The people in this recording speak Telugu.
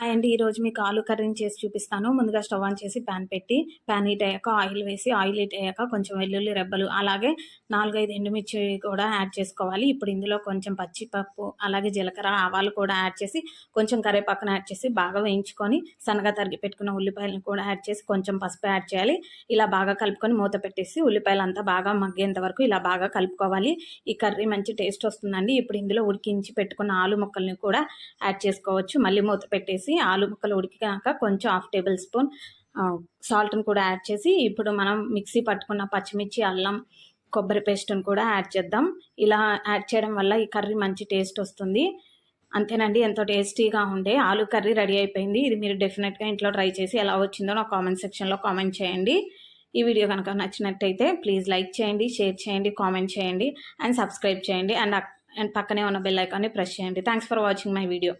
హాయ్ అండి. ఈరోజు మీకు ఆలు కర్రీని చేసి చూపిస్తాను. ముందుగా స్టవ్ ఆన్ చేసి ప్యాన్ పెట్టి, ప్యాన్ హీట్ అయ్యాక ఆయిల్ వేసి, ఆయిల్ హీట్ అయ్యాక కొంచెం వెల్లుల్లి రెబ్బలు, అలాగే 4, 5 ఎండుమిర్చి కూడా యాడ్ చేసుకోవాలి. ఇప్పుడు ఇందులో కొంచెం పచ్చిపప్పు, అలాగే జీలకర్ర, ఆవాలు కూడా యాడ్ చేసి, కొంచెం కరివేపాకును యాడ్ చేసి బాగా వేయించుకొని, సన్నగా తరిగి పెట్టుకున్న ఉల్లిపాయలను కూడా యాడ్ చేసి, కొంచెం పసుపు యాడ్ చేయాలి. ఇలా బాగా కలుపుకొని మూత పెట్టేసి, ఉల్లిపాయలంతా బాగా మగ్గేంత వరకు ఇలా బాగా కలుపుకోవాలి. ఈ కర్రీ మంచి టేస్ట్ వస్తుందండి. ఇప్పుడు ఇందులో ఉడికించి పెట్టుకున్న ఆలు ముక్కల్ని కూడా యాడ్ చేసుకోవచ్చు. మళ్ళీ మూత పెట్టేసి ఆలు ముక్కలు ఉడికినాక కొంచెం 1/2 టేబుల్ స్పూన్ సాల్ట్ని కూడా యాడ్ చేసి, ఇప్పుడు మనం మిక్సీ పట్టుకున్న పచ్చిమిర్చి, అల్లం, కొబ్బరి పేస్ట్ని కూడా యాడ్ చేద్దాం. ఇలా యాడ్ చేయడం వల్ల ఈ కర్రీ మంచి టేస్ట్ వస్తుంది. అంతేనండి, ఎంతో టేస్టీగా ఉండే ఆలు కర్రీ రెడీ అయిపోయింది. ఇది మీరు డెఫినెట్గా ఇంట్లో ట్రై చేసి ఎలా వచ్చిందో నా కామెంట్ సెక్షన్లో కామెంట్ చేయండి. ఈ వీడియో కనుక నచ్చినట్టయితే ప్లీజ్ లైక్ చేయండి, షేర్ చేయండి, కామెంట్ చేయండి అండ్ సబ్స్క్రైబ్ చేయండి అండ్ పక్కనే ఉన్న బెల్ ఐకాన్ని ప్రెస్ చేయండి. Thanks for watching my video.